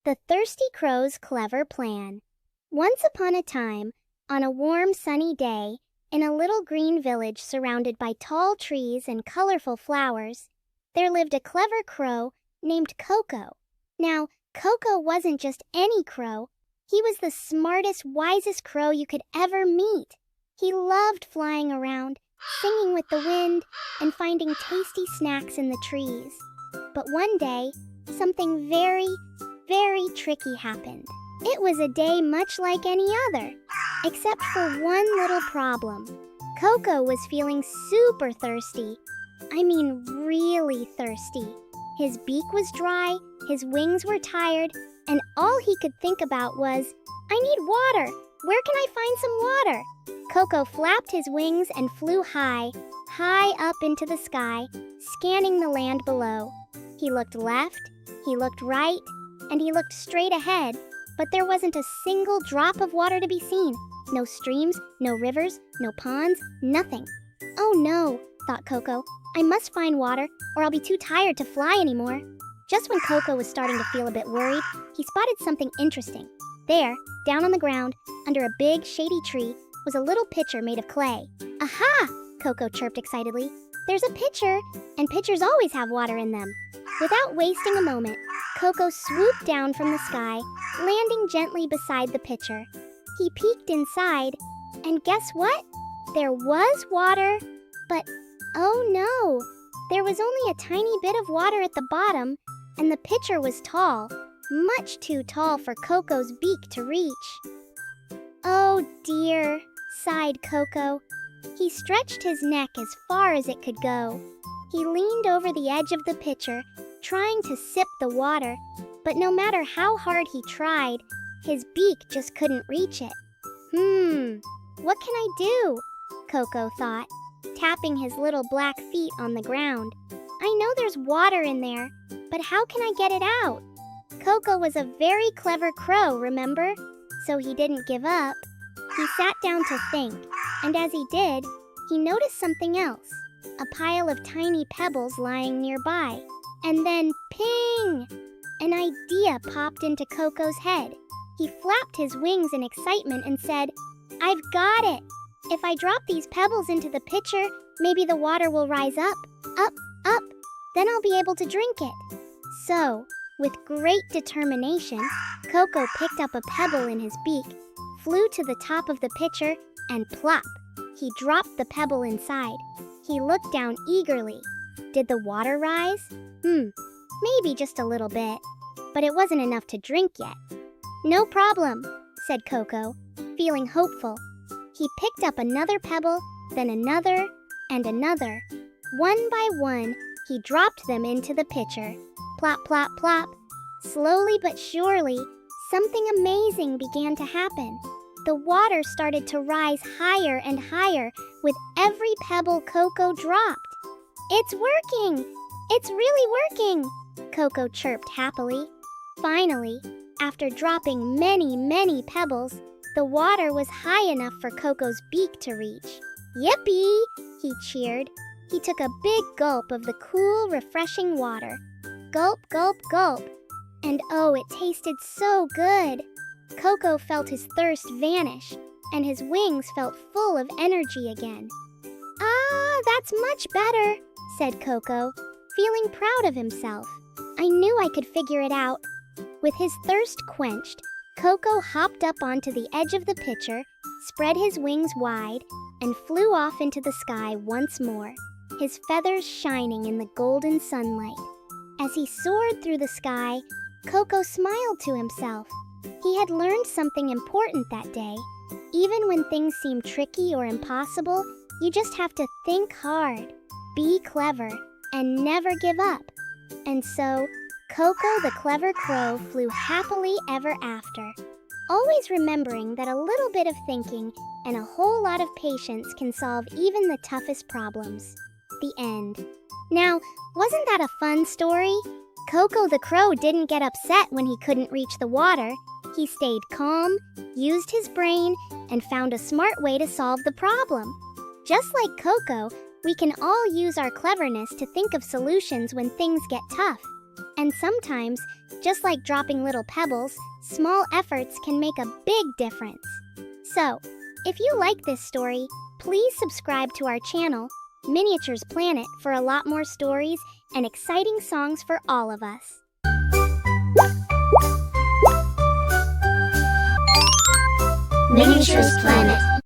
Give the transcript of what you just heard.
The Thirsty Crow's Clever Plan. Once upon a time, on a warm, sunny day, in a little green village surrounded by tall trees and colorful flowers, there lived a clever crow named Coco. Now, Coco wasn't just any crow. He was the smartest, wisest crow you could ever meet. He loved flying around, singing with the wind, and finding tasty snacks in the trees. But one day, something very tricky happened. It was a day much like any other, except for one little problem. Coco was feeling super thirsty. I mean, really thirsty. His beak was dry, his wings were tired, and all he could think about was, I need water. Where can I find some water? Coco flapped his wings and flew high up into the sky, scanning the land below. He looked left, he looked right, and he looked straight ahead, but there wasn't a single drop of water to be seen. No streams, no rivers, no ponds, nothing. Oh no, thought Coco. I must find water, or I'll be too tired to fly anymore. Just when Coco was starting to feel a bit worried, he spotted something interesting. There, down on the ground, under a big, shady tree, was a little pitcher made of clay. Aha! Coco chirped excitedly. There's a pitcher, and pitchers always have water in them. Without wasting a moment, Coco swooped down from the sky, landing gently beside the pitcher. He peeked inside, and guess what? There was water, but oh no! There was only a tiny bit of water at the bottom, and the pitcher was tall, much too tall for Coco's beak to reach. Oh dear, sighed Coco. He stretched his neck as far as it could go. He leaned over the edge of the pitcher, trying to sip the water, but no matter how hard he tried, his beak just couldn't reach it. What can I do? Coco thought, tapping his little black feet on the ground. I know there's water in there, but how can I get it out? Coco was a very clever crow, remember? So he didn't give up. He sat down to think, and as he did, he noticed something else, a pile of tiny pebbles lying nearby. And then, ping! An idea popped into Coco's head. He flapped his wings in excitement and said, I've got it! If I drop these pebbles into the pitcher, maybe the water will rise up, up, then I'll be able to drink it. So, with great determination, Coco picked up a pebble in his beak, flew to the top of the pitcher, and plop! He dropped the pebble inside. He looked down eagerly. Did the water rise? Maybe just a little bit, but it wasn't enough to drink yet. No problem, said Coco, feeling hopeful. He picked up another pebble, then another, and another. One by one, he dropped them into the pitcher. Plop, plop, plop. Slowly but surely, something amazing began to happen. The water started to rise higher and higher with every pebble Coco dropped. It's working! It's really working! Coco chirped happily. Finally, after dropping many pebbles, the water was high enough for Coco's beak to reach. Yippee! He cheered. He took a big gulp of the cool, refreshing water. Gulp, gulp, gulp. And oh, it tasted so good. Coco felt his thirst vanish, and his wings felt full of energy again. Ah, that's much better, said Coco, feeling proud of himself. I knew I could figure it out. With his thirst quenched, Coco hopped up onto the edge of the pitcher, spread his wings wide, and flew off into the sky once more, his feathers shining in the golden sunlight. As he soared through the sky, Coco smiled to himself. He had learned something important that day. Even when things seem tricky or impossible, you just have to think hard, be clever, and never give up. And so, Coco the clever crow flew happily ever after, always remembering that a little bit of thinking and a whole lot of patience can solve even the toughest problems. The end. Now, wasn't that a fun story? Coco the crow didn't get upset when he couldn't reach the water. He stayed calm, used his brain, and found a smart way to solve the problem. Just like Coco, we can all use our cleverness to think of solutions when things get tough. And sometimes, just like dropping little pebbles, small efforts can make a big difference. So, if you like this story, please subscribe to our channel, Miniatures Planet, for a lot more stories and exciting songs for all of us. Miniatures Planet.